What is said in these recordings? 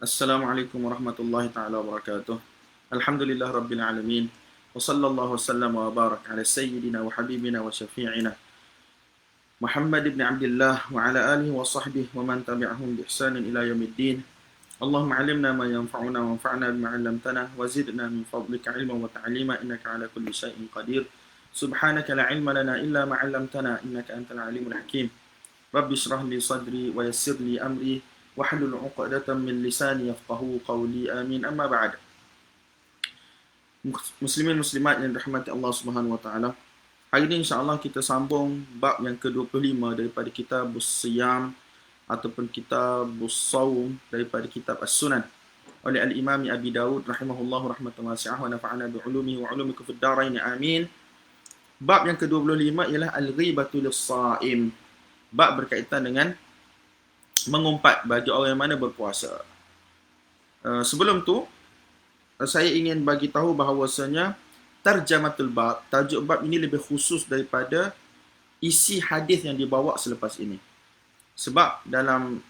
Assalamualaikum warahmatullahi taala wabarakatuh. Alhamdulillah rabbil alamin. Wa sallallahu wasallam wa barak ala sayyidina wa habibina wa syafi'ina Muhammad ibn Abdullah wa ala alihi wa sahbihi wa man tabi'ahum bi ihsanin ila yaumiddin. Allahumma 'allimna ma yanfa'una wa anfa'na bima 'allamtana wa zidna min fadlika 'ilman wa ta'lima innaka 'ala kulli shay'in qadir. Subhanaka la 'ilma lana illa ma 'allamtana innaka antal 'alimul hakim. Rabbi shrah li sadri wa yassir li amri wahlul 'uqdatam min lisani yafqahu qawli. Amin. Amma ba'd. Muslimin muslimat yang dirahmati Allah Subhanahu wa taala. Hari ini insya-Allah kita sambung bab yang ke-25 daripada kitab As-Siyam ataupun kitab As-Sawm daripada kitab As-Sunan oleh Al-Imam Abi Dawud rahimahullahu rahmatan wasi'ah wa nafa'ana bi 'ulumihi wa 'ulumikum fid dharain. Amin. Bab yang ke-25 ialah al-ghibatu lis-sha'im. Bab berkaitan dengan mengumpat bagi orang yang mana berpuasa. Sebelum tu saya ingin bagi tahu bahawasanya tarjamatul bab, tajuk bab ini lebih khusus daripada isi hadis yang dibawa selepas ini. Sebab dalam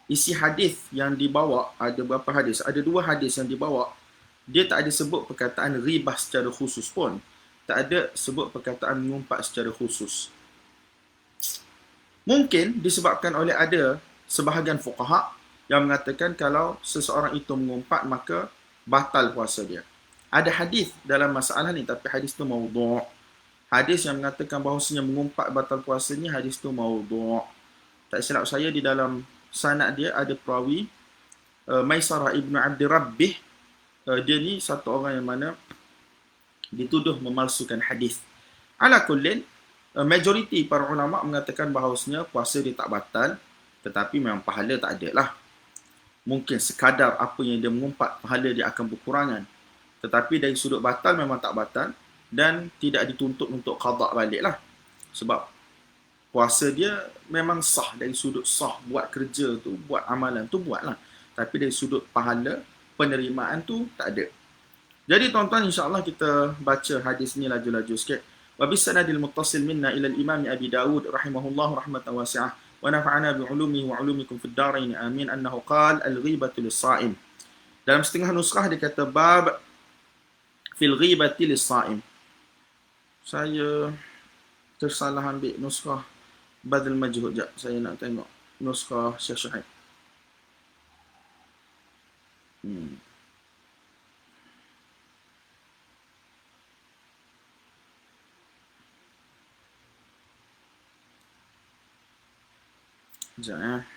isi hadis yang dibawa ada berapa hadis? Ada 2 hadis yang dibawa. Dia tak ada sebut perkataan ghibah secara khusus pun. Tak ada sebut perkataan mengumpat secara khusus. Mungkin disebabkan oleh ada sebahagian fuqaha yang mengatakan kalau seseorang itu mengumpat maka batal puasa dia. Ada hadis dalam masalah ni tapi hadis tu maudhu'. Hadis yang mengatakan bahawasanya mengumpat batal puasanya, hadis tu maudhu'. Tak silap saya di dalam sanad dia ada perawi Maisarah ibnu Abdi Rabbih. Dia ni satu orang yang mana dituduh memalsukan hadis. Ala kullin, majoriti para ulama mengatakan bahawasanya puasa dia tak batal, tetapi memang pahala tak ada lah. Mungkin sekadar apa yang dia mengumpat, pahala dia akan berkurangan. Tetapi dari sudut batal memang tak batal dan tidak dituntut untuk qada balik lah. Sebab puasa dia memang sah dari sudut sah, buat kerja tu, buat amalan tu buatlah. Tapi dari sudut pahala, penerimaan tu tak ada. Jadi tuan-tuan, insya-Allah kita baca hadis ni laju-laju sikit. Wa bisanadil muttasil minna ila al-Imam Abi Dawud rahimahullahu rahmatan wasi'ah wa nafa'ana bi 'ulumihi wa 'ulumikum fid dharain. Amin. Annahu qala al-ghibatu lis-sha'im. Dalam setengah nuskhah dia kata bab fil ghibati lis-sha'im. Saya tersalah ambil nuskhah badal majhud. Jap, saya nak tengok nuskhah Syekh Syuaib. Sekejap.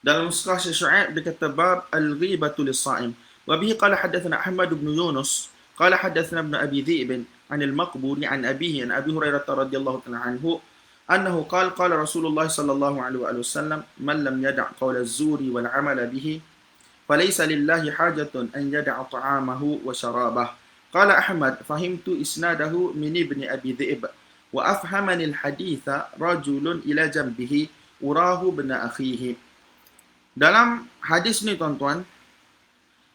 Dalam nuskhah Syekh Syuaib dia kata bab al-ghibatu lis-sha'im. Wa bihi qala hadatsana Ahmad bin Yunus qala hadatsana ibn Abi Dhi'b an al-Maqburi an abihi an Abi Hurairah radhiyallahu ta'ala anhu annahu qala qala Rasulullah sallallahu alaihi wasallam man lam yada' qawla az-zuri wal 'amala bihi falaysa lillahi hajatun an yada'a ta'amahu wa syarabah. Qala Ahmad fahimtu isnadahu min ibn Abi Dhi'b wa afhamani al-haditha rajulun ila janbihi urahu bin akhihi. Dalam hadis ni tuan-tuan,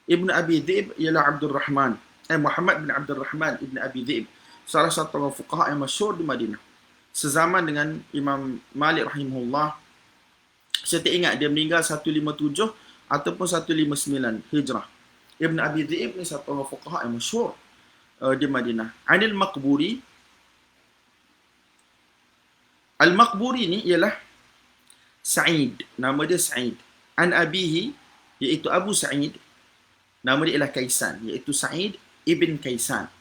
Ibn Abi Dhi'b ialah Muhammad bin Abdul Rahman Ibn Abi Dhi'b, salah satu orang fuqaha yang masyhur di Madinah. Sezaman dengan Imam Malik rahimahullah. Saya tak ingat dia meninggal 157 ataupun 159 Hijrah. Ibn Abi Dhi'b ni satu orang fuqaha yang masyhur di Madinah. Anil Maqburi. Al-Maqburi ni ialah Sa'id, nama dia Sa'id. An abihi, iaitu Abu Sa'id, nama dia ialah Kaisan, iaitu Sa'id ibn Kaisan.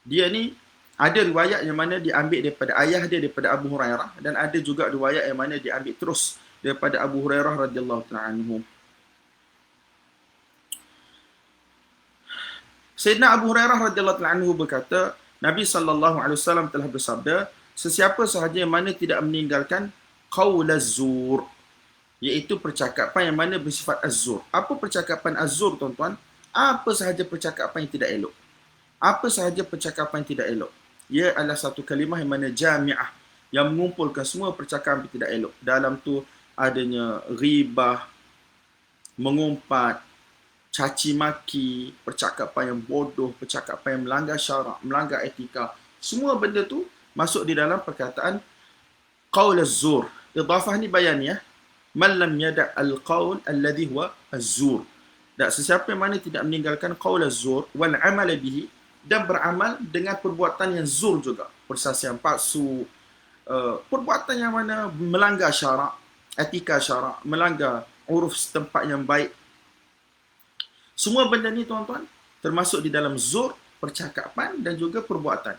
Dia ni ada riwayat yang mana diambil daripada ayah dia, daripada Abu Hurairah, dan ada juga riwayat yang mana diambil terus daripada Abu Hurairah radhiyallahu ta'ala anhu. Sayyidina Abu Hurairah radhiyallahu ta'ala anhu berkata, Nabi sallallahu alaihi wasallam telah bersabda, sesiapa sahaja yang mana tidak meninggalkan qaul az-zur, iaitu percakapan yang mana bersifat az-zur. Apa percakapan az-zur, tuan-tuan? Apa sahaja percakapan yang tidak elok. Apa sahaja percakapan yang tidak elok. Ia adalah satu kalimah yang mana jami'ah, yang mengumpulkan semua percakapan yang tidak elok. Dalam tu adanya ghibah, mengumpat, caci maki, percakapan yang bodoh, percakapan yang melanggar syarak, melanggar etika, semua benda tu masuk di dalam perkataan qaul az-zur. Idafah ni bayan ya. Man lam yada' al-qaul alladhi huwa az-zur. Dan sesiapa yang mana tidak meninggalkan qaul az-zur wal amal bihi, dan beramal dengan perbuatan yang zur juga, persaksian palsu, perbuatan yang mana melanggar syarak, etika syarak, melanggar uruf setempat yang baik. Semua benda ni tuan-tuan termasuk di dalam zur, percakapan dan juga perbuatan.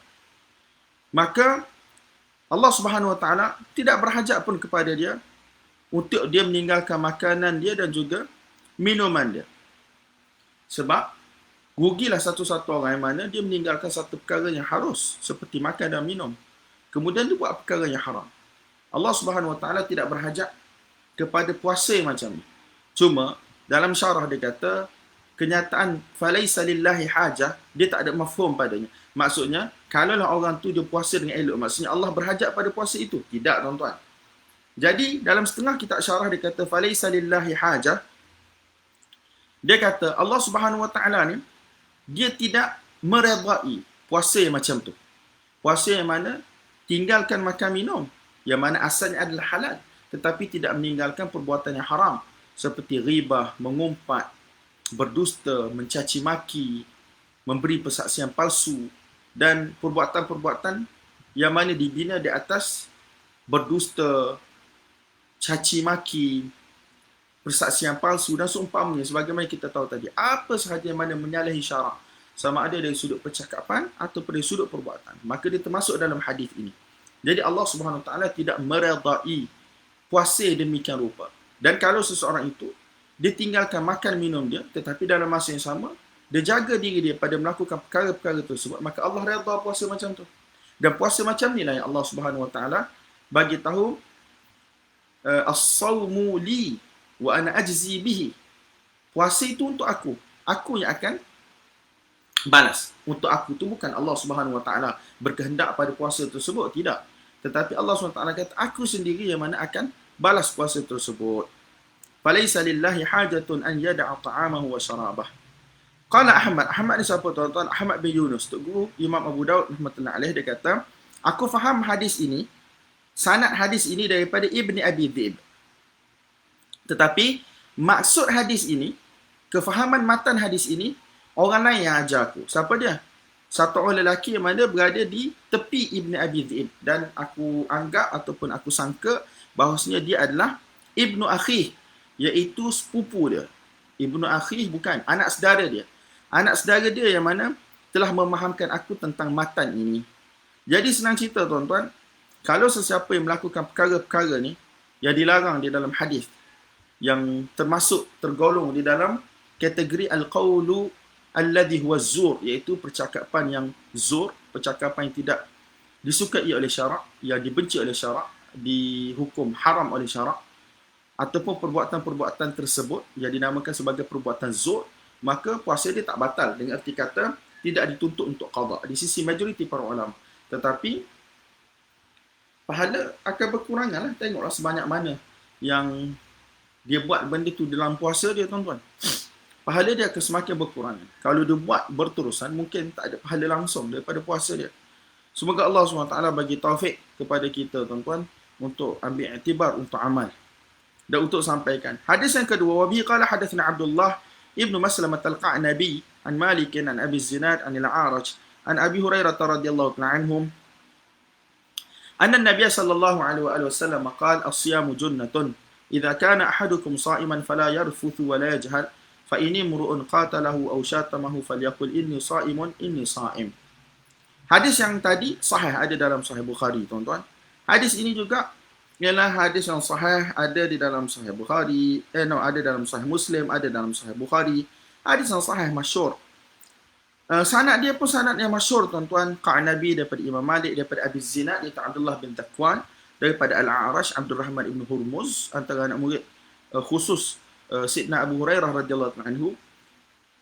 Maka Allah Subhanahu Wa Taala tidak berhajat pun kepada dia untuk dia meninggalkan makanan dia dan juga minuman dia. Sebab rugilah satu-satu orang yang mana dia meninggalkan satu perkara yang harus seperti makan dan minum, kemudian dia buat perkara yang haram. Allah Subhanahu Wa Taala tidak berhajat kepada puasa macam ni. Cuma dalam syarah dia kata kenyataan falaisa lillahi hajah, dia tak ada mafhum padanya. Maksudnya kalaulah orang tu dia puasa dengan elok, maksudnya Allah berhajat pada puasa itu. Tidak tuan-tuan. Jadi dalam setengah kitab syarah dia kata falaisa lillahi hajah, dia kata Allah Subhanahu Wa Taala ni dia tidak meredai puasa yang macam tu. Puasa yang mana tinggalkan makan minum, yang mana asalnya adalah halal, tetapi tidak meninggalkan perbuatan yang haram seperti ghibah, mengumpat, berdusta, mencaci maki, memberi persaksian palsu, dan perbuatan-perbuatan yang mana dibina di atas berdusta, caci maki, persaksian palsu dan seumpamanya. Sebagaimana kita tahu tadi, apa sahaja yang mana menyalahi syarak, sama ada dari sudut percakapan atau dari sudut perbuatan, maka dia termasuk dalam hadis ini. Jadi Allah Subhanahu Wa Taala tidak meredai puasa demikian rupa. Dan kalau seseorang itu dia tinggalkan makan minum dia, tetapi dalam masa yang sama dia jaga diri dia pada melakukan perkara-perkara tersebut, maka Allah redha puasa macam tu. Dan puasa macam ni lah yang Allah Subhanahu Wa Taala bagi tahu as-sawmu li wa ana ajzi bihi. Puasa itu untuk aku yang akan balas. Untuk aku tu bukan Allah Subhanahu Wa Taala berkehendak pada puasa tersebut, tidak. Tetapi Allah Subhanahu Wa Taala kata aku sendiri yang mana akan balas puasa tersebut. Falaisa lillahi hajatun an yada'a ta'amahu wa syarabah. Qala Ahmad ni siapa tuan-tuan? Ahmad bin Yunus, Tok Guru Imam Abu Daud rahmatullahi alaih, dia kata, aku faham hadis ini, sanad hadis ini daripada Ibni Abi Dhi'b. Tetapi maksud hadis ini, kefahaman matan hadis ini, orang lain yang ajar aku. Siapa dia? Satu orang lelaki yang mana berada di tepi Ibni Abi Dhi'b, dan aku anggap ataupun aku sangka bahawasanya dia adalah Ibnu Akhih, iaitu sepupu dia. Ibnu Akhih bukan, anak saudara dia. Anak saudara dia yang mana telah memahamkan aku tentang matan ini. Jadi senang cerita tuan-tuan, kalau sesiapa yang melakukan perkara-perkara ni yang dilarang di dalam hadis, yang tergolong di dalam kategori al-qawlu alladhi huwa zur, iaitu percakapan yang zur, percakapan yang tidak disukai oleh syarak, yang dibenci oleh syarak, dihukum haram oleh syarak, ataupun perbuatan-perbuatan tersebut yang dinamakan sebagai perbuatan zur, maka puasa dia tak batal, dengan erti kata tidak dituntut untuk qada di sisi majoriti para ulama. Tetapi pahala akan berkurangan lah. Tengoklah sebanyak mana yang dia buat benda tu dalam puasa dia tuan-tuan, pahala dia akan semakin berkurangan. Kalau dia buat berterusan, mungkin tak ada pahala langsung daripada puasa dia. Semoga Allah SWT bagi taufik kepada kita tuan-tuan untuk ambil iktibar untuk amal dan untuk sampaikan. Hadis yang kedua, wabihi qala hadatsana Abdullah ibnu Maslamah al-Qa'nabi an Malik an Abi Zinad an al-A'raj an Abi Hurairah radhiyallahu ta'ala anhum anna an-nabiy sallallahu alaihi wasallam qala as-siyamu junnatun idza kana ahadukum sha'iman fala yarfuthu wa la yajhal fa in imru'un qatalahu aw shatamahu falyaqul inni sha'imun inni sha'im. Hadis yang tadi sahih, ada dalam Sahih Bukhari tuan-tuan. Hadis ini juga ialah hadis yang sahih, ada di dalam Sahih Bukhari, ada dalam Sahih Muslim, ada dalam Sahih Bukhari. Hadis yang sahih, masyhur. Sanad dia pun sanad yang masyhur tuan-tuan. Qa'nabi daripada Imam Malik, daripada Abi Zinad, daripada Abdullah bin Takwan, daripada Al-A'raj, Abdul Rahman ibn Hurmuz, antara anak murid khusus Sayyidina Abu Hurairah radhiyallahu anhu.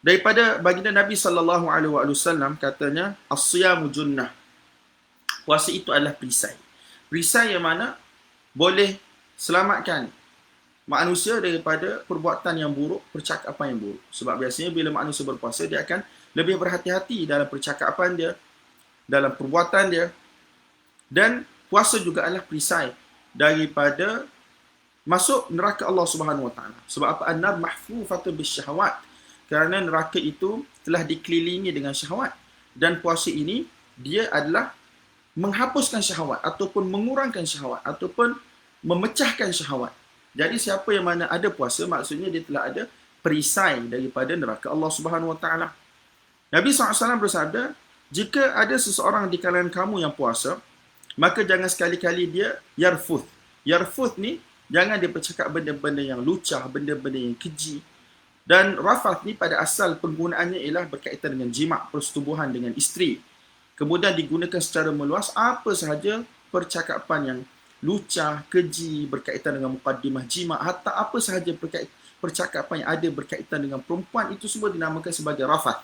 Daripada baginda Nabi sallallahu alaihi wasallam katanya, as-siyamu junnah. Puasa itu adalah perisai. Perisai yang mana boleh selamatkan manusia daripada perbuatan yang buruk, percakapan yang buruk. Sebab biasanya bila manusia berpuasa, dia akan lebih berhati-hati dalam percakapan dia, dalam perbuatan dia. Dan puasa juga adalah perisai daripada masuk neraka Allah Subhanahu Wa Taala. Sebab apa? An-nar mahfufatun bisyahawat. Kerana neraka itu telah dikelilingi dengan syahwat. Dan puasa ini, dia adalah menghapuskan syahwat ataupun mengurangkan syahwat ataupun memecahkan syahwat. Jadi siapa yang mana ada puasa, maksudnya dia telah ada perisai daripada neraka Allah Subhanahu Wa Taala. Nabi SAW bersabda, jika ada seseorang di kalangan kamu yang puasa, maka jangan sekali-kali dia yarfuth. Yarfuth ni, jangan dia bercakap benda-benda yang lucah, benda-benda yang keji. Dan rafath ni pada asal penggunaannya ialah berkaitan dengan jima', persetubuhan dengan isteri. Kemudian digunakan secara meluas apa sahaja percakapan yang lucah, keji, berkaitan dengan mukaddimah jima', hatta apa sahaja percakapan yang ada berkaitan dengan perempuan, itu semua dinamakan sebagai rafath.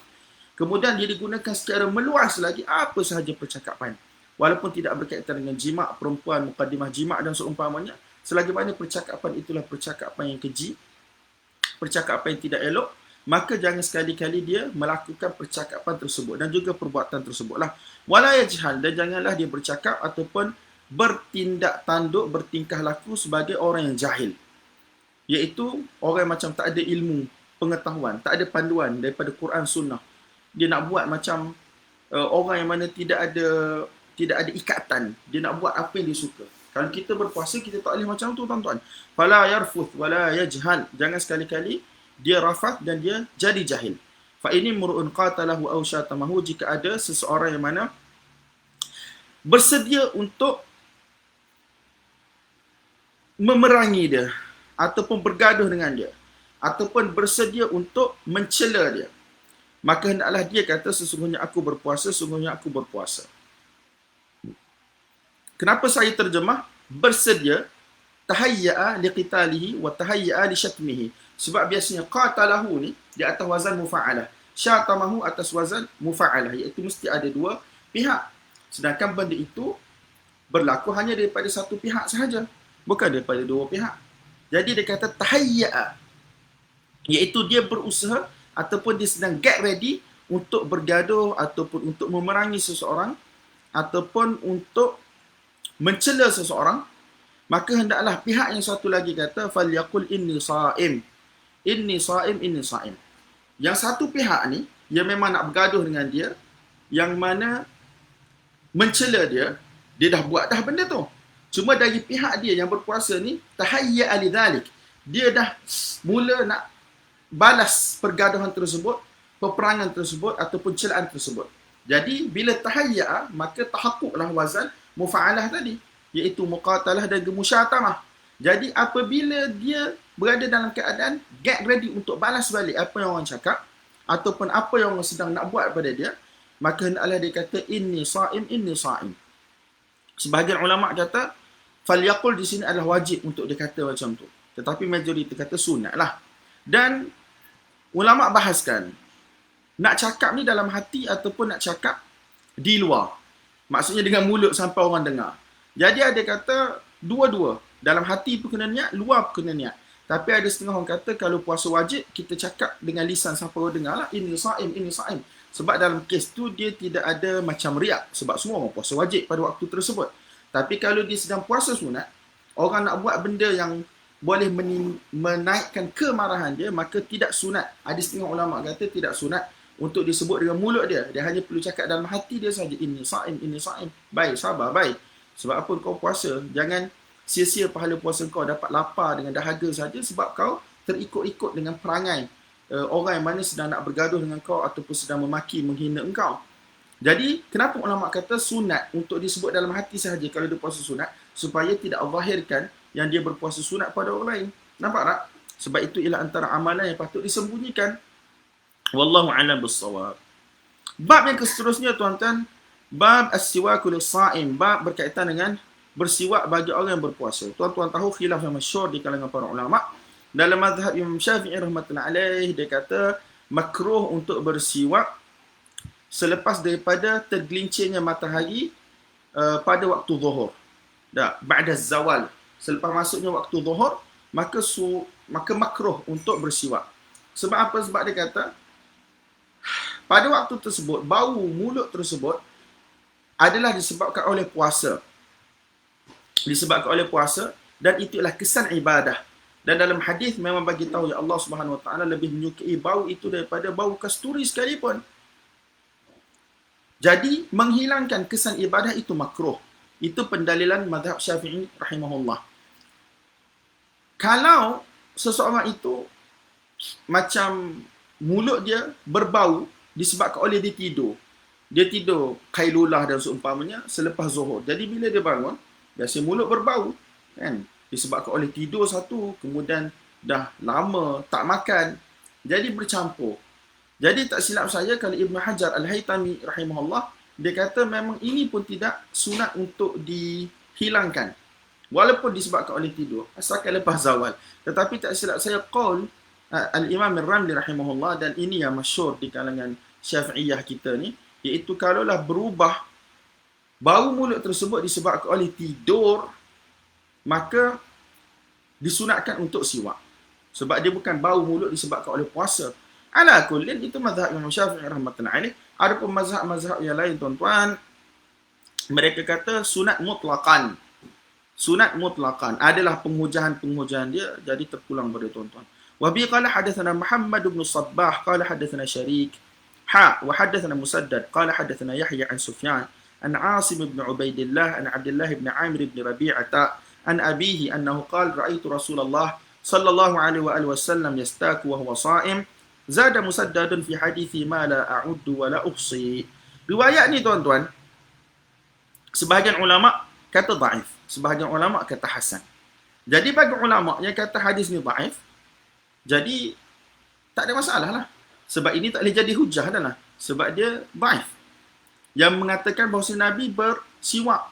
Kemudian dia digunakan secara meluas lagi apa sahaja percakapan. Walaupun tidak berkaitan dengan jima', perempuan, mukaddimah jima' dan seumpamanya, selagi mana percakapan itulah percakapan yang keji, percakapan yang tidak elok, maka jangan sekali-kali dia melakukan percakapan tersebut dan juga perbuatan tersebutlah. Wala yajhal, dan janganlah dia bercakap ataupun bertindak tanduk, bertingkah laku sebagai orang yang jahil. Iaitu orang yang macam tak ada ilmu, pengetahuan, tak ada panduan daripada Quran Sunnah. Dia nak buat macam orang yang mana tidak ada ikatan. Dia nak buat apa yang dia suka. Kalau kita berpuasa, kita tak boleh macam tu, tuan-tuan. Fala yarfuth wala yajhal. Jangan sekali-kali dia rafath dan dia jadi jahil. Fa ini mur'un qatalahu aw syatamahu, jika ada seseorang yang mana bersedia untuk memerangi dia ataupun bergaduh dengan dia ataupun bersedia untuk mencela dia, maka hendaklah dia kata, sesungguhnya aku berpuasa, sesungguhnya aku berpuasa. Kenapa saya terjemah bersedia tahayya'a liqitalihi wa tahayya'a li syatmihi? Sebab biasanya qatalahu ni di atas wazan mufa'alah, syatamahu atas wazan mufa'alah, iaitu mesti ada dua pihak. Sedangkan benda itu berlaku hanya daripada satu pihak sahaja, bukan daripada dua pihak. Jadi dia kata tahayya'a, iaitu dia berusaha ataupun dia sedang get ready untuk bergaduh ataupun untuk memerangi seseorang ataupun untuk mencela seseorang, maka hendaklah pihak yang satu lagi kata falyaqul inni sha'im, inni sha'im, inni sha'im. Yang satu pihak ni yang memang nak bergaduh dengan dia, yang mana mencela dia, dia dah buat dah benda tu. Cuma dari pihak dia yang berpuasa ni, tahayya'a lidzalik, dia dah mula nak balas pergaduhan tersebut, peperangan tersebut ataupun celaan tersebut. Jadi bila tahayya'a, maka tahaqquklah wazan mufa'alah tadi, iaitu muqatalah dan musyatamah. Jadi apabila dia berada dalam keadaan get ready untuk balas balik apa yang orang cakap ataupun apa yang orang sedang nak buat pada dia, maka hendaklah dia kata inni sha'im, inni sha'im. Sebahagian ulama kata falyaqul di sini adalah wajib untuk dia kata macam tu, tetapi majoriti kata sunat lah. Dan ulama bahaskan nak cakap ni dalam hati ataupun nak cakap di luar, maksudnya dengan mulut sampai orang dengar. Jadi ada kata dua-dua, dalam hati pun kena niat, luar pun kena niat. Tapi ada setengah orang kata kalau puasa wajib, kita cakap dengan lisan sampai orang dengar lah, inni sha'im, inni sha'im. Sebab dalam kes tu dia tidak ada macam riak, sebab semua orang puasa wajib pada waktu tersebut. Tapi kalau dia sedang puasa sunat, orang nak buat benda yang boleh menaikkan kemarahan dia, maka tidak sunat. Ada setengah ulama kata tidak sunat untuk disebut dengan mulut dia. Dia hanya perlu cakap dalam hati dia saja, inni sha'im, inni sha'im. Baik, sabar, baik. Sebab apa kau puasa? Jangan sia-sia pahala puasa kau dapat lapar dengan dahaga saja sebab kau terikut-ikut dengan perangai orang yang mana sedang nak bergaduh dengan kau ataupun sedang memaki, menghina engkau. Jadi, kenapa ulama kata sunat untuk disebut dalam hati sahaja kalau dia puasa sunat? Supaya tidak zahirkan yang dia berpuasa sunat pada orang lain. Nampak tak? Sebab itu ialah antara amalan yang patut disembunyikan. Wallahu a'lam bissawab. Bab yang seterusnya, tuan-tuan, bab as-siwaku lis-sha'im, bab berkaitan dengan bersiwak bagi orang yang berpuasa. Tuan-tuan tahu khilaf yang masyhur di kalangan para ulama. Dalam mazhab Imam Syafi'i rahmatullahi alaih, dia kata makruh untuk bersiwak selepas daripada tergelincirnya matahari pada waktu zuhur. Dah, ba'da zawal. Selepas masuknya waktu zuhur, maka makruh untuk bersiwak. Sebab apa? Sebab dia kata pada waktu tersebut bau mulut tersebut adalah disebabkan oleh puasa. Disebabkan oleh puasa, dan itulah kesan ibadah. Dan dalam hadis memang bagi tahu ya Allah Subhanahu Wa Taala lebih menyukai bau itu daripada bau kasturi sekalipun. Jadi menghilangkan kesan ibadah itu makruh. Itu pendalilan mazhab Syafi'i rahimahullah. Kalau seseorang itu macam mulut dia berbau disebabkan oleh dia tidur. Dia tidur qailulah dan seumpamanya selepas zuhur. Jadi bila dia bangun, biasa mulut berbau, kan? Disebabkan oleh tidur satu, kemudian dah lama tak makan, jadi bercampur. Jadi tak silap saya kalau Ibn Hajar Al-Haytami rahimahullah, dia kata memang ini pun tidak sunat untuk dihilangkan, walaupun disebabkan oleh tidur, asalkan lepas zawal. Tetapi tak silap saya qaul Al-Imam Ar-Ramli rahimahullah, dan ini yang masyhur di kalangan Syafi'iyah kita ni, iaitu kalaulah berubah bau mulut tersebut disebabkan oleh tidur, maka disunatkan untuk siwak. Sebab dia bukan bau mulut disebabkan oleh puasa. Ala kullin, itu mazhab Imam Syafi'i rahmatullahi alaih. Adapun mazhab-mazhab yang lain, tuan-tuan, mereka kata sunat mutlaqan. Sunat mutlaqan adalah penghujahan dia, jadi terpulang pada tuan-tuan. Wa bi qala hadatsana Muhammad bin Sabbah qala hadatsana Syarik wa hadatsana Musaddad qala hadatsana Yahya an Sufyan an Asim bin Ubaidillah an Abdullah bin Amir bin Rabi'ah an abihi annahu qala ra'aitu Rasulullah sallallahu alaihi wa alihi wasallam yastaku wa huwa sha'im zada Musaddadun fi hadithi ma la a'uddu wa la uhsi. Riwayat ni tuan-tuan, sebahagian ulama kata dhaif, sebahagian ulama kata hasan. Jadi bagi ulama yang kata hadis ni dhaif, jadi tak ada masalah lah. Sebab ini tak boleh jadi hujah dah lah. Sebab dia dhaif. Yang mengatakan bahawa Nabi bersiwak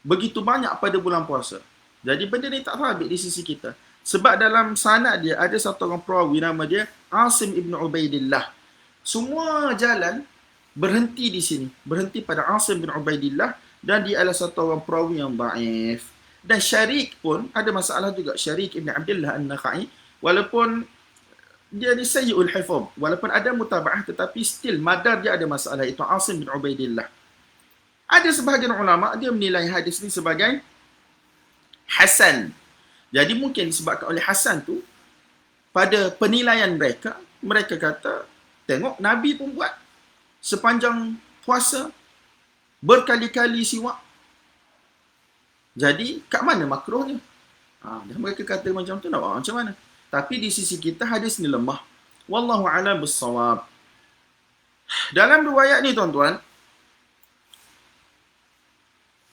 begitu banyak pada bulan puasa. Jadi benda ni tak sabit di sisi kita. Sebab dalam sanad dia ada satu orang perawi nama dia Asim ibn Ubaidillah. Semua jalan berhenti di sini. Berhenti pada Asim bin Ubaidillah, dan dia adalah satu orang perawi yang dhaif. Dan Syarik pun ada masalah juga. Syarik ibn Abdullah An-Nakhai, walaupun dia ni sayyi'ul hifz, walaupun ada mutaba'ah, tetapi still madar dia ada masalah, itu Asim bin Ubaidillah. Ada sebahagian ulama dia menilai hadis ni sebagai hasan. Jadi mungkin disebabkan oleh hasan tu, pada penilaian mereka, mereka kata tengok Nabi pun buat sepanjang puasa berkali-kali siwak. Jadi kat mana makruhnya? Dan mereka kata macam tu, nak buat macam mana? Tapi di sisi kita hadis ni lemah. Wallahu a'lam bissawab. Dalam riwayat ni tuan-tuan,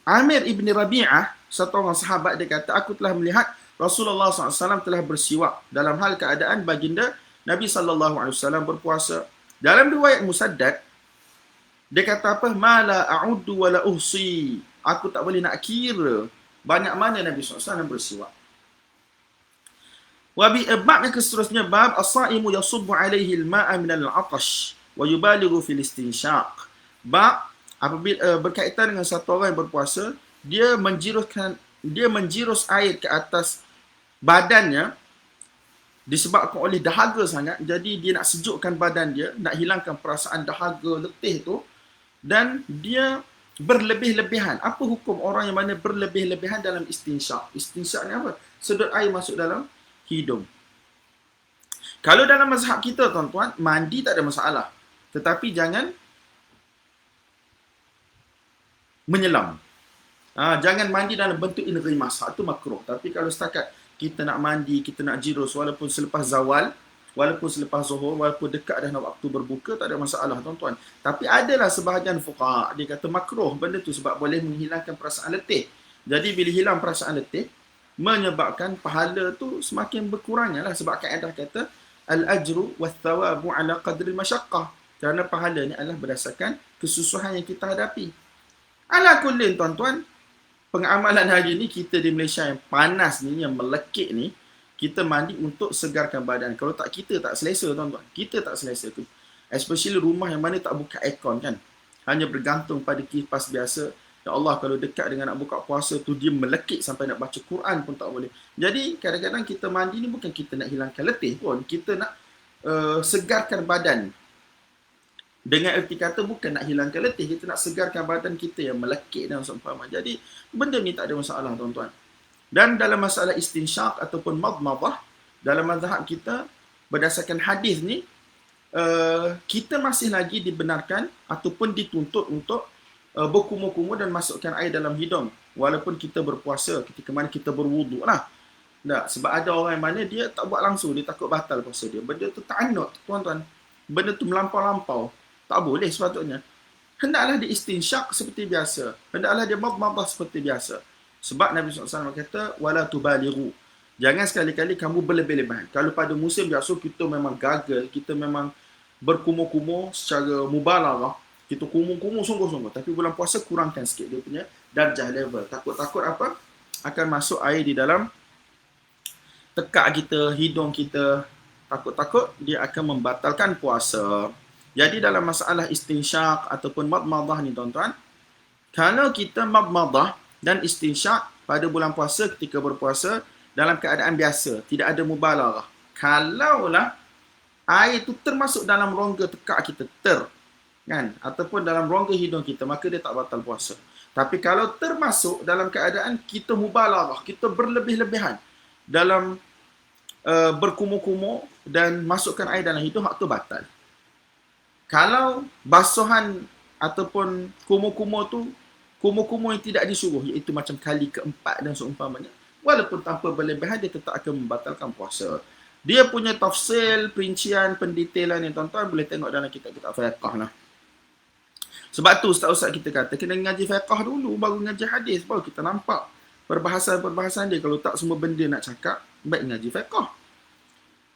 Amir ibn Rabi'ah, satu orang sahabat, dia kata aku telah melihat Rasulullah SAW telah bersiwak dalam hal keadaan baginda Nabi SAW berpuasa. Dalam riwayat Musaddad, dia kata apa? Mala a'uddu wa la uhsi. Aku tak boleh nak kira banyak mana Nabi SAW bersiwak. Bab yang seterusnya, bab as-sa'imu yasubbu alaihi al-ma'a min al-'atash wa yubalighu fil istinshaq. Bab apabila berkaitan dengan satu orang yang berpuasa, dia menjirus air ke atas badannya disebabkan oleh dahaga sangat. Jadi dia nak sejukkan badan dia, nak hilangkan perasaan dahaga letih tu, dan dia berlebih-lebihan. Apa hukum orang yang mana berlebih-lebihan dalam istinsyaq? Istinsyaq ni apa? Sedut air masuk dalam hidung. Kalau dalam mazhab kita tuan-tuan, mandi tak ada masalah, tetapi jangan menyelam. Jangan mandi dalam bentuk inrimas, itu makruh. Tapi kalau setakat kita nak mandi, kita nak jirus, walaupun selepas zawal, walaupun selepas zuhur, walaupun dekat dah nak waktu berbuka, tak ada masalah tuan-tuan. Tapi adalah sebahagian fuqaha, dia kata makruh benda tu sebab boleh menghilangkan perasaan letih. Jadi bila hilang perasaan letih, menyebabkan pahala tu semakin berkurangnya lah. Sebab kaedah kata al-ajru wath-thawabu ala qadri al-masyaqqah. Kerana pahala ni adalah berdasarkan kesusahan yang kita hadapi. Ala kullin tuan-tuan, pengamalan hari ni kita di Malaysia yang panas ni, yang melekit ni, kita mandi untuk segarkan badan. Kalau tak, kita tak selesa tuan-tuan. Kita tak selesa tu. Especially rumah yang mana tak buka aircon kan. Hanya bergantung pada kipas biasa. Ya Allah, kalau dekat dengan nak buka puasa tu dia melekit sampai nak baca Quran pun tak boleh. Jadi kadang-kadang kita mandi ni bukan kita nak hilangkan letih pun, kita nak segarkan badan. Dengan erti kata bukan nak hilangkan letih, kita nak segarkan badan kita yang melekit dan seumpama. Jadi benda ni tak ada masalah tuan-tuan. Dan dalam masalah istinsyaq ataupun madmadah, dalam mazhab kita berdasarkan hadis ni, kita masih lagi dibenarkan ataupun dituntut untuk berkumur-kumur dan masukkan air dalam hidung walaupun kita berpuasa, ketika mana kita berwuduk lah. Tak, sebab ada orang yang mana dia tak buat langsung, dia takut batal puasa dia. Benda tu ta'annud tuan-tuan, benda tu melampau-lampau, tak boleh sepatutnya. Hendaklah dia istinsyaq seperti biasa, hendaklah dia madmadah seperti biasa. Sebab Nabi SAW kata wala tubalighu, jangan sekali-kali kamu berlebih-lebihan. Kalau pada musim biasa kita memang gagal, kita memang berkumur-kumur secara mubalarah, kita kumur-kumur sungguh-sungguh. Tapi bulan puasa kurangkan sikit dia punya darjah level. Takut-takut apa? Akan masuk air di dalam tekak kita, hidung kita. Takut-takut dia akan membatalkan puasa. Jadi dalam masalah istinsyaq ataupun madmadah ni tuan-tuan, kalau kita madmadah dan istinsyaq pada bulan puasa ketika berpuasa dalam keadaan biasa, tidak ada mubalarah. Kalaulah air itu termasuk dalam rongga tekak kita, kan? Ataupun dalam rongga hidung kita, maka dia tak batal puasa. Tapi kalau termasuk dalam keadaan kita mubalarah, kita berlebih-lebihan dalam berkumur-kumur dan masukkan air dalam hidung, hak tu batal. Kalau basuhan ataupun kumur-kumur tu, kumur-kumur yang tidak disuruh, iaitu macam kali keempat dan seumpamanya, walaupun tanpa berlebihan, dia tetap akan membatalkan puasa. Dia punya tafsil, perincian, pendetailan yang tuan-tuan boleh tengok dalam kitab-kitab fiqh lah. Sebab tu ustaz-ustaz kita kata, kena ngaji fiqh dulu, baru ngaji hadis, baru kita nampak perbahasan-perbahasan dia. Kalau tak semua benda nak cakap, baik ngaji fiqh.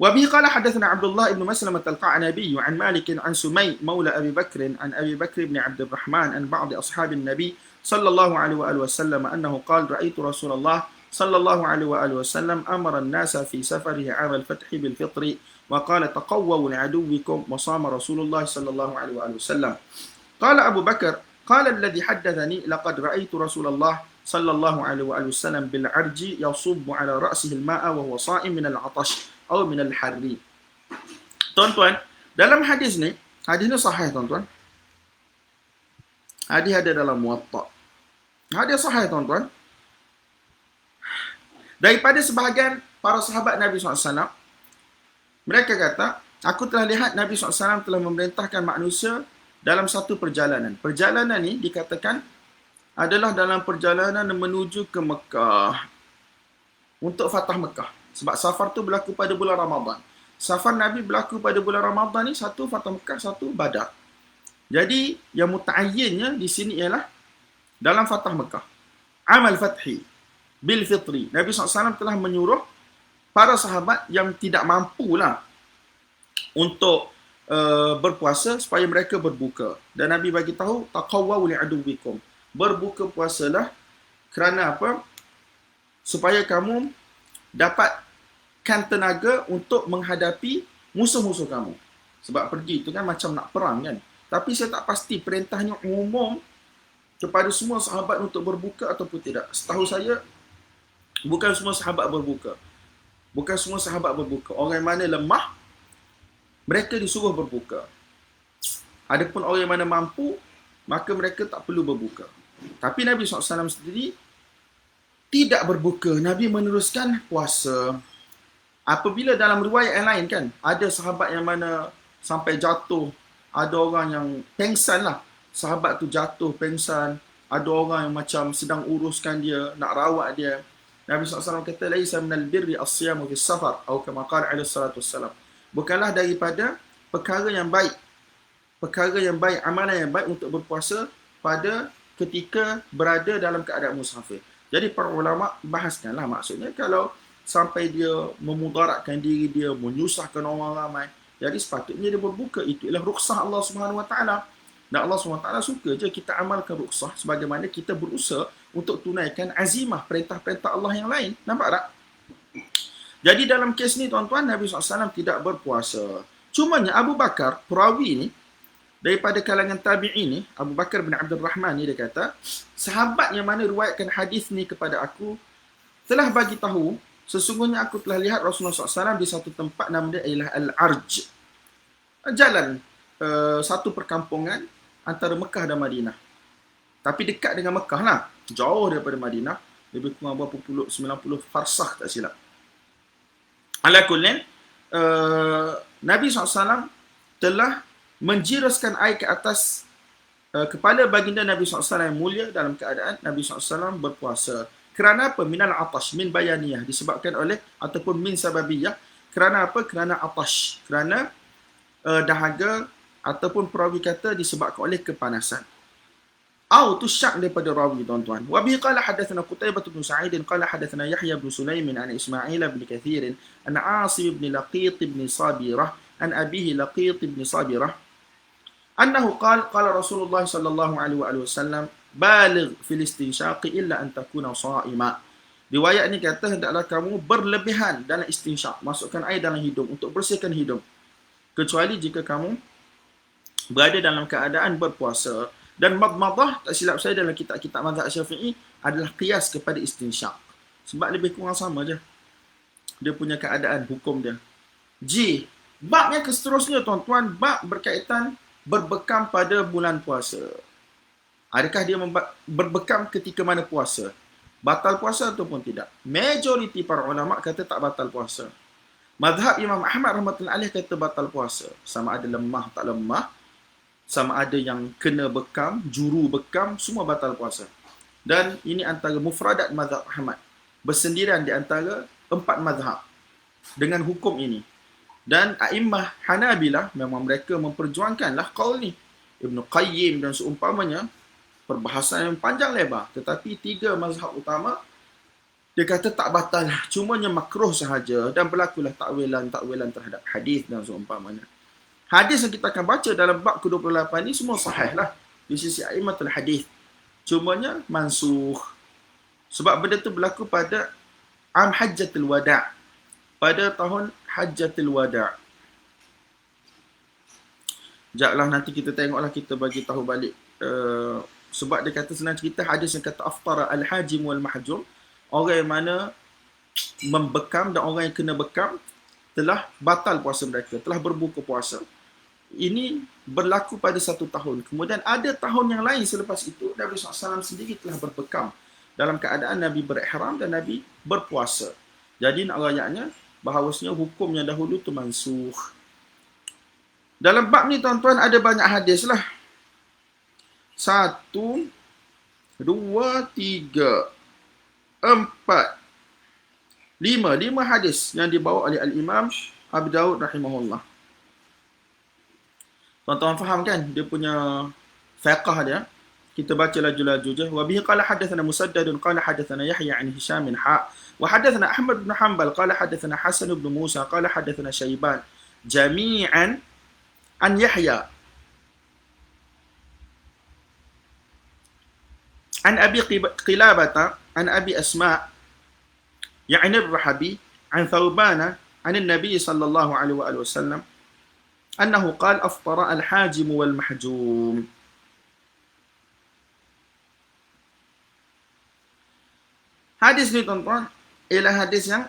وبه قال حدثنا عبد الله بن مسلمة القعنبي عن مالك عن سمي مولى أبي بكر عن أبي بكر بن عبد الرحمن عن بعض أصحاب النبي صلى الله عليه وآله وسلم أنه قال رأيت رسول الله صلى الله عليه وآله وسلم أمر الناس في سفره عام الفتح بالفطر وقال تقووا لعدوكم وصام رسول الله صلى الله عليه وآله وسلم. قال أبو بكر قال الذي حدثني لقد رأيت رسول الله صلى الله عليه وآله وسلم بالعرج يصب على رأسه الماء وهو صائم من العطش atau minal harri. Tuan-tuan, dalam hadis ni sahih tuan-tuan. Hadis ada dalam Muwatta. Hadis sahih tuan-tuan. Daripada sebahagian para sahabat Nabi SAW, mereka kata, aku telah lihat Nabi SAW telah memerintahkan manusia dalam satu perjalanan. Perjalanan ni dikatakan adalah dalam perjalanan menuju ke Mekah untuk Fatah Mekah. Sebab safar tu berlaku pada bulan Ramadan. Safar Nabi berlaku pada bulan Ramadan ni, satu Fatah Mekah, satu Badar. Jadi yang muta'ayyinnya di sini ialah dalam Fatah Mekah. Amal Fathi bil Fitri. Nabi SAW telah menyuruh para sahabat yang tidak mampulah untuk berpuasa supaya mereka berbuka. Dan Nabi bagi tahu taqawwau li'aduwikum. Berbuka puasalah kerana apa? Supaya kamu dapatkan tenaga untuk menghadapi musuh-musuh kamu. Sebab pergi itu kan macam nak perang kan. Tapi saya tak pasti perintahnya umum kepada semua sahabat untuk berbuka ataupun tidak. Setahu saya, bukan semua sahabat berbuka. Bukan semua sahabat berbuka. Orang yang mana lemah, mereka disuruh berbuka. Adapun orang yang mana mampu, maka mereka tak perlu berbuka. Tapi Nabi SAW sendiri tidak berbuka. Nabi meneruskan puasa. Apabila dalam riwayat yang lain kan, ada sahabat yang mana sampai jatuh, ada orang yang pengsan lah. Sahabat tu jatuh, pengsan. Ada orang yang macam sedang uruskan dia, nak rawat dia. Nabi SAW kata, laisa minal birri as-siyamu fis safar, atau kama qala alaihi salatu wassalam. Bukanlah daripada perkara yang baik. Perkara yang baik, amalan yang baik untuk berpuasa pada ketika berada dalam keadaan musafir. Jadi para ulama bahaskanlah, maksudnya kalau sampai dia memudaratkan diri dia, menyusahkan orang ramai, jadi sepatutnya dia berbuka. Itu ialah rukhsah Allah SWT. Dan Allah SWT suka je kita amalkan rukhsah sebagaimana kita berusaha untuk tunaikan azimah perintah-perintah Allah yang lain. Nampak tak? Jadi dalam kes ni tuan-tuan, Nabi SAW tidak berpuasa. Cumanya Abu Bakar, perawi ni, Daripada kalangan tabi'in ni, Abu Bakar bin Abdul Rahman ni dia kata, sahabat yang mana riwayatkan hadis ni kepada aku telah bagi tahu sesungguhnya aku telah lihat Rasulullah SAW di satu tempat nama dia ialah Al-Arj. Jalan satu perkampungan antara Mekah dan Madinah. Tapi dekat dengan Mekah lah. Jauh daripada Madinah. Lebih kurang berapa puluh, 90 farsah tak silap. Ala kullin, Nabi SAW telah menjiruskan air ke atas kepala baginda Nabi SAW yang mulia dalam keadaan Nabi SAW berpuasa. Kerana apa? Minal atash, min bayaniyah. Disebabkan oleh, ataupun min sababiyah. Kerana apa? Kerana atash. Kerana dahaga, ataupun perawi kata disebabkan oleh kepanasan. Atau tu syak daripada rawi, tuan-tuan. Wa bihi qala hadatsana Qutaibah bin Sa'id qala hadatsana Yahya bin Sulaiman an Ismail bin Kathir an Asim bin Laqit bin Sabirah an abihi Laqit bin Sabirah annahu qala Rasulullah sallallahu alaihi wasallam baligh fil istinshaq illa an takuna sha'ima. Riwayat ni kata hendaklah kamu berlebihan dalam istinshaq, masukkan air dalam hidung untuk bersihkan hidung, kecuali jika kamu berada dalam keadaan berpuasa. Dan madmadah, tak silap saya dalam kitab-kitab mazhab Syafi'i adalah qiyas kepada istinsyaq. Sebab lebih kurang sama je dia punya keadaan hukum dia. J. Bab yang seterusnya, tuan-tuan, bab berkaitan berbekam pada bulan puasa. Adakah dia berbekam ketika mana puasa? Batal puasa ataupun tidak? Majoriti para ulama kata tak batal puasa. Mazhab Imam Ahmad rahmatullahi alaih kata batal puasa. Sama ada lemah tak lemah, sama ada yang kena bekam, juru bekam, semua batal puasa. Dan ini antara mufradat mazhab Ahmad. Bersendirian di antara 4 mazhab dengan hukum ini. Dan a'immah Hanabilah memang mereka memperjuangkanlah qaul ni. Ibn Qayyim dan seumpamanya, perbahasan yang panjang lebar. Tetapi 3 mazhab utama, dia kata tak batal, cumanya makruh sahaja dan berlakulah takwilan terhadap hadis dan seumpamanya. Hadis yang kita akan baca dalam bab ke-28 ni semua sahih lah di sisi a'immatul hadis. Cumanya mansukh. Sebab benda tu berlaku pada am hajjatul wada'. Pada tahun hajjatul wada'. Sekejaplah nanti kita tengoklah, kita bagi tahu balik. Sebab dia kata senang cerita hadis yang kata aftara al-hajim wal mahjum. Orang yang mana membekam dan orang yang kena bekam telah batal puasa mereka, telah berbuka puasa. Ini berlaku pada 1 tahun. Kemudian ada tahun yang lain selepas itu, Nabi SAW sendiri telah berbekam dalam keadaan Nabi berihram dan Nabi berpuasa. Jadi nak rayaknya, bahawasanya hukum yang dahulu tu mansukh. Dalam bab ni, tuan-tuan, ada banyak hadis lah. 1, 2, 3, 4, 5 hadis yang dibawa oleh Al-Imam Abu Daud rahimahullah. Tuan-tuan faham kan dia punya fiqh dia? Kita baca laju-laju je. Wa bihi qala hadatsana Musaddad qala hadatsana Yahya an Hisham wa hadatsana Ahmad bin Hanbal qala hadatsana Hasan bin Musa qala hadatsana Syaiban jami'an an Yahya an Abi Qilabah an Abi Asma' يعني الرحبي عن ثوبان عن النبي صلى الله عليه وآله وسلم أنه قال أفطر الحاجم والمحجوم. Hadis ni, tuan-tuan, ialah hadis yang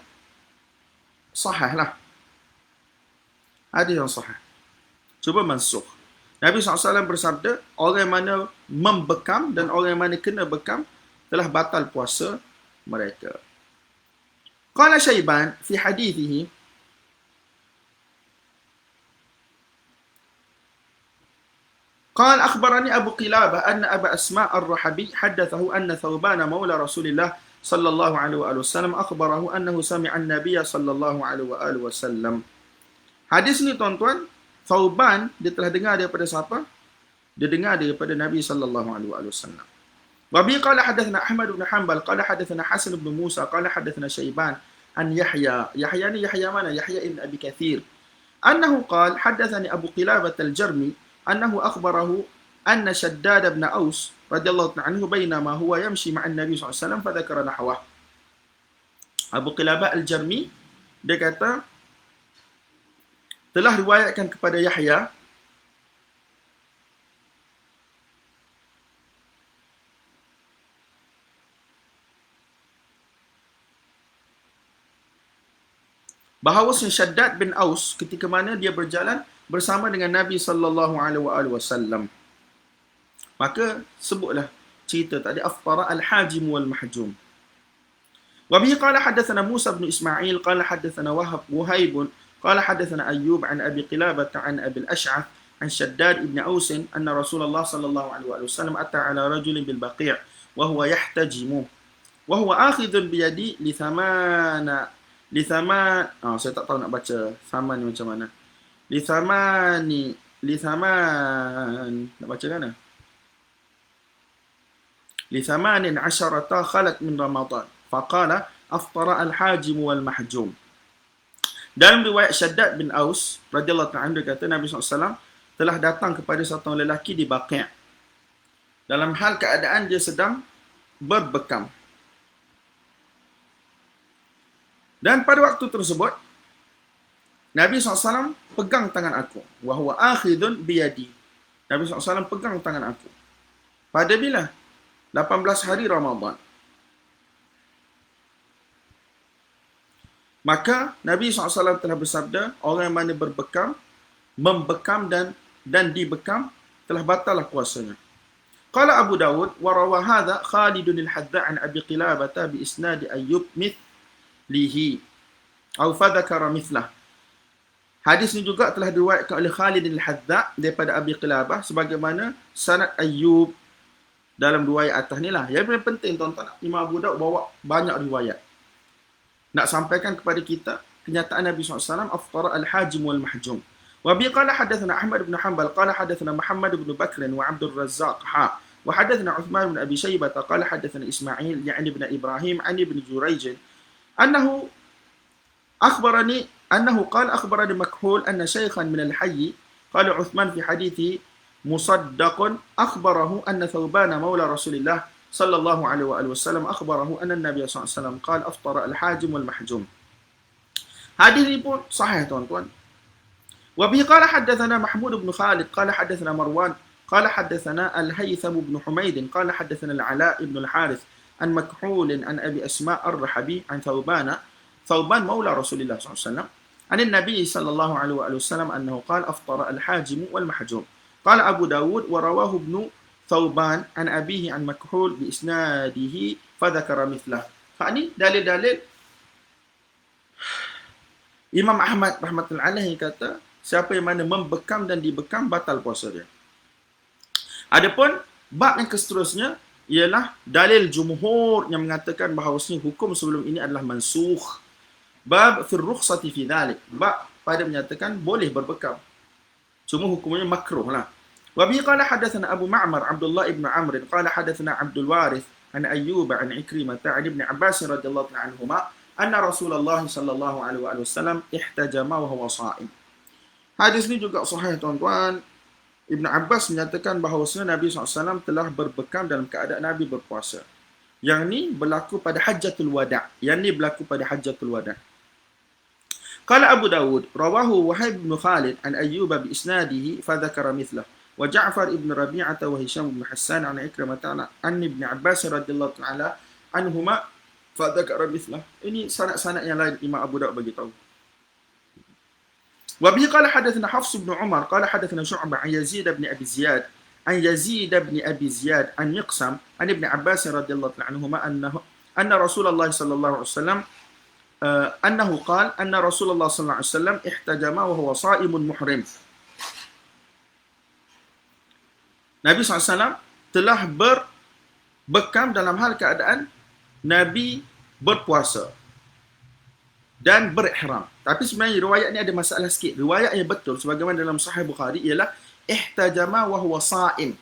sahih lah. Hadis yang sahih. Cuba mansukh. Nabi SAW bersabda, orang yang mana membekam dan orang yang mana kena bekam telah batal puasa mereka. Qala Syaiban fi hadithihi قال أخبرني أبو قلابة أن أبا أسماء الرحبي حدثه أن ثوبان مولى رسول الله صلى الله عليه وآله وسلم أخبره أنه سمع النبي صلى الله عليه وآله وسلم. Hadis ni, tuan-tuan, Thauban dia telah dengar daripada siapa? Dia dengar daripada Nabi sallallahu alaihi wasallam. Wa bi qala hadatsana Ahmad bin Hanbal qala hadatsana Hasan bin Musa qala hadatsana Syaiban an Yahya. Yahya ni Yahya mana? Yahya ibn Abi Kathir. Annahu qala hadatsani Abu Qilabah al-Jarmi annahu akhbarahu anna Shaddad ibn Aus radhiyallahu anhu bainama huwa yamshi ma'an Nabi sallallahu alaihi wasallam fadhakara nahwah. Abu Qilabah al-Jarmi dia kata telah riwayatkan kepada Yahya bahawasanya Syaddad bin Aus ketika mana dia berjalan bersama dengan Nabi sallallahu alaihi wasallam. Maka sebutlah cerita tadi aftara al-hajim wal mahjum. Wa bihi qala hadatsana Musa bin Ismail qala hadatsana Wahib qala hadatsana Ayyub an Abi Qilabah an Abi al-Ash'ath an Shaddad ibn Aus anna Rasulullah sallallahu alaihi wasallam ata ala rajulin bil Baqi' wa huwa yahtajimu wa huwa akhidhun bi yadi li thaman saya tak tahu nak baca saman ni macam mana. Li thaman nak baca kan? Li thamanin asharata khalat min Ramadan. Faqala aftara al-hajim wal mahjum. Dalam riwayat Syaddad bin Aus radhiyallahu ta'ala anhu kata Nabi SAW telah datang kepada satu lelaki di Baqi' dalam hal keadaan dia sedang berbekam. Dan pada waktu tersebut Nabi SAW pegang tangan aku. Wa huwa akhidun biyadi. Nabi SAW pegang tangan aku. Pada bila? 18 hari Ramadan. Maka Nabi SAW telah bersabda, orang yang mana berbekam, membekam dan dibekam, telah batallah puasanya. Qala Abu Dawud, wa rawa hadha Khalidun al-Hadza an Abi Qilabah bi isnad Ayyub mithlihi. Atau fadhakara mithlah. Hadis ini juga telah diriwayatkan oleh Khalid al-Hadza daripada Abi Qilabah sebagaimana sanad Ayyub dalam riwayat atas ni lah. Yang paling penting tuan-tuan, Imam Abu Daud bawa banyak riwayat. Nak sampaikan kepada kita kenyataan Nabi SAW, aftara al-hajim wal mahjum. Wa bi qala hadatsana Ahmad bin Hanbal qala hadatsana Muhammad bin Bakr wa Abdul Razzaq wa hadatsana Uthman bin Abi Shaybah qala hadatsana Ismail ya'ni ibn Ibrahim an ibn Jurayj annahu قال أخبرني مكحول أن شيخا من الحي قال عثمان في حديثه مصدق أخبره أن ثوبان مولى رسول الله صلى الله عليه وآله وسلم أخبره أن النبي صلى الله عليه وسلم قال أفطر الحاجم والمحجوم. Hadis ini pun sahih tuan-tuan. وبه قال حدثنا محمود بن خالد قال حدثنا مروان قال حدثنا الهيثم بن حميد قال حدثنا العلاء بن الحارث عن مكحول عن أبي أسماء الرحبي عن ثوبان مولى رسول الله صلى الله عليه وسلم عن النبي صلى الله عليه وآله وسلم أنه قال أفطر الحاجم والمحجوم. قال أبو داود ورواه ابن ثوبان عن أبيه عن مكحول بإسناده فذكر مثله. Ini dalil-dalil Imam Ahmad rahmatullahi alaihi kata siapa yang mana membekam dan dibekam batal puasa dia. Adapun bab yang seterusnya ialah dalil jumhur yang mengatakan bahawasanya hukum sebelum ini adalah mansukh. Bab fi rukhsati fi dhalik. Bab pada menyatakan boleh berbekam. Cuma hukumnya makruh lah. Wa bihi qala hadatsana Abu Ma'mar Abdullah ibn Amr qala hadatsana Abdul Warith an Ayyub an Ikrimah an Ibn Abbas radhiyallahu anhuma anna Rasulullah sallallahu alaihi wasallam ihtajama wa huwa sha'im. Hadis ni juga sahih tuan-tuan. Ibn Abbas menyatakan bahawasanya Nabi SAW telah berbekam dalam keadaan Nabi berpuasa. Yang ni berlaku pada Hajjatul Wada'. Yang ni berlaku pada Hajjatul Wada'. Qala Abu Dawud, rawahu Wahib bin Khalid an Ayyub bi isnadihi fa dzakara mithlah. Wa Ja'far ibn Rabi'ah wa Hisham bin Hassan an Ikrimah an Ibn Abbas radhiyallahu ta'ala anhuma fa dzakara mithlah. Ini sanad-sanad yang lain Imam Abu Dawud bagi tahu. Wa bihi qala hadatsana Hafs bin Umar qala hadatsana Syu'bah an Yazid bin Abi Ziyad an Miqsam an Ibn Abbas radhiyallahu ta'ala anhuma anna Rasulullah sallallahu alaihi wasallam أنه قال أن رسول الله صلى الله عليه وسلم احتجم وهو صائم محرم. Nabi SAW telah berbekam dalam hal keadaan Nabi berpuasa dan berihram. Tapi sebenarnya riwayat ni ada masalah sikit. Riwayat yang betul sebagaimana dalam Sahih Bukhari ialah ihtajama wa huwa sha'im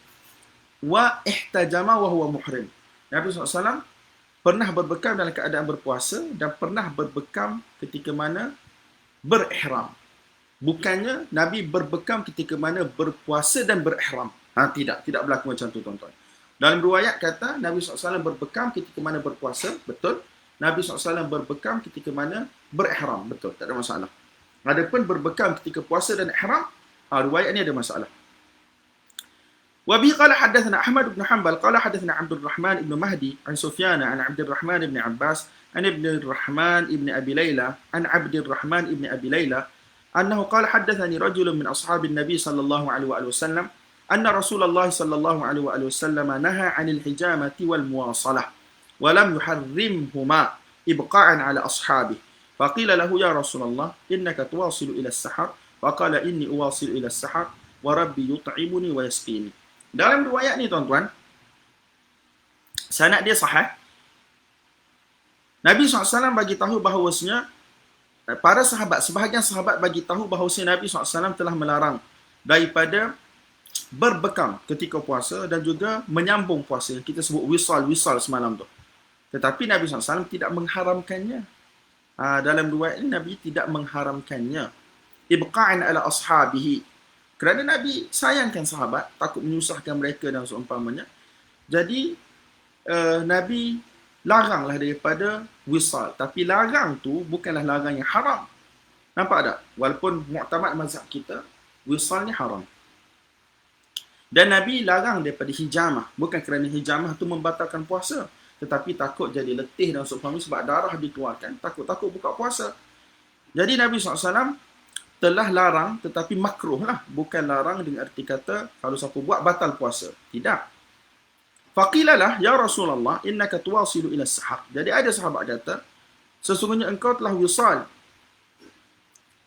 wa ihtajama wa huwa muhrim. Nabi SAW pernah berbekam dalam keadaan berpuasa dan pernah berbekam ketika mana berihram. Bukannya Nabi berbekam ketika mana berpuasa dan berihram. Tidak berlaku macam tu tuan-tuan. Dalam riwayat kata Nabi SAW berbekam ketika mana berpuasa, betul. Nabi SAW berbekam ketika mana berihram, betul. Tak ada masalah. Adapun berbekam ketika puasa dan ihram, riwayat ni ada masalah. وبه قال حدثنا أحمد بن حنبل قال حدثنا عبد الرحمن بن مهدي عن سفيان عن عبد الرحمن بن عباس عن ابن الرحمن ابن أبي ليلى عن عبد الرحمن ابن أبي ليلى أنه قال حدثني رجل من أصحاب النبي صلى الله عليه وآله وسلم أن رسول الله صلى الله عليه وآله وسلم نهى عن الحجامة والمواصلة ولم يحرمهما إبقاء على أصحابه فقيل له يا رسول الله إنك تواصل إلى السحر فقال إني أواصل إلى السحر وربي يطعمني ويسقيني. Dalam riwayat ni tuan-tuan, sanad dia sahih. Nabi SAW bagi tahu bahawasanya para sahabat, sebahagian sahabat bagi tahu bahawasanya Nabi SAW telah melarang daripada berbekam ketika puasa dan juga menyambung puasa. Kita sebut wisal semalam tu. Tetapi Nabi SAW tidak mengharamkannya. Dalam riwayat ini Nabi tidak mengharamkannya. Ibqa'an ala ashabihi. Kerana Nabi sayangkan sahabat, takut menyusahkan mereka dan seumpamanya. Jadi Nabi laranglah daripada wisal. Tapi larang tu bukanlah larang yang haram. Nampak tak? Walaupun mu'tamad mazhab kita, wisal ni haram. Dan Nabi larang daripada hijamah. Bukan kerana hijamah tu membatalkan puasa. Tetapi takut jadi letih dan seumpamanya sebab darah dikeluarkan. Takut buka puasa. Jadi Nabi SAW telah larang tetapi makruh lah. Bukan larang dengan arti kata kalau siapa buat batal puasa. Tidak. Faqilalah ya Rasulullah innaka tuwasilu ila sahar. Jadi ada sahabat kata sesungguhnya engkau telah wisal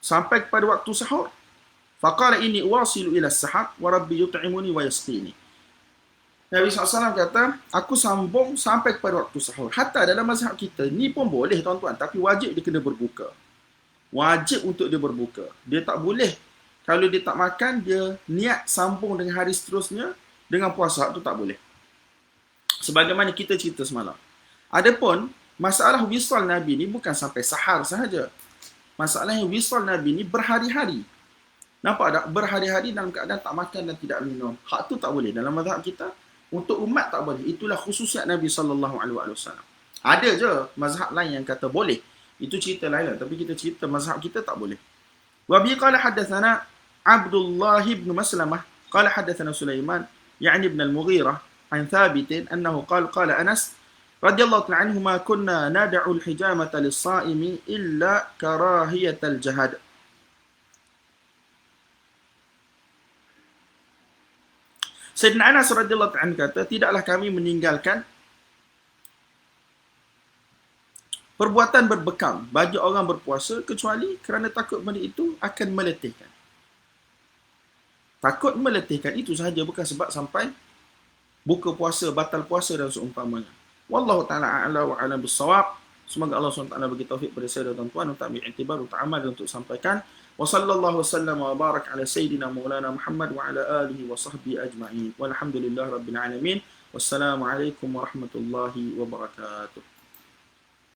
sampai kepada waktu sahur. Faqala inni uwasilu ila sahar wa rabbi yut'imuni wa yasqini. Nabi SAW kata aku sambung sampai kepada waktu sahur. Hatta dalam mazhab kita ni pun boleh tuan-tuan, tapi wajib dia kena berbuka. Wajib untuk dia berbuka. Dia tak boleh. Kalau dia tak makan, dia niat sambung dengan hari seterusnya dengan puasa, tu tak boleh. Sebagaimana kita cerita semalam. Adapun, masalah wisal Nabi ni bukan sampai sahar sahaja. Masalah yang wisal Nabi ni berhari-hari. Nampak tak? Berhari-hari dalam keadaan tak makan dan tidak minum. Hak tu tak boleh. Dalam mazhab kita, untuk umat tak boleh. Itulah khususiat Nabi SAW. Ada je mazhab lain yang kata boleh. Itu cerita lain lah. Tapi kita cerita mazhab kita tak boleh. Wabi qala haddathana Abdullah ibn Maslamah qala haddathana Sulaiman yani ibn al-Mughirah an Thabit annahu qala Anas radhiyallahu ta'ala anhu ma kunna nad'u al-hijamata lis-sa'imi illa karahiyat al-jahad. Sayyidina Anas radhiyallahu ta'ala kata tidaklah kami meninggalkan perbuatan berbekam bagi orang berpuasa kecuali kerana takut benda itu akan meletihkan. Takut meletihkan itu sahaja, bukan sebab sampai buka puasa, batal puasa dan seumpamanya. Wallahu ta'ala a'la wa a'lam bis-shawab. Semoga Allah SWT bagi taufik pada saya dan tuan-tuan untuk ambil iktibar, untuk amal dan untuk sampaikan. Wa sallallahu wasallam wa barak ala sayyidina maulana Muhammad wa ala alihi wa sahbihi ajma'in. Walhamdulillah rabbil alamin. Wassalamualaikum warahmatullahi wabarakatuh.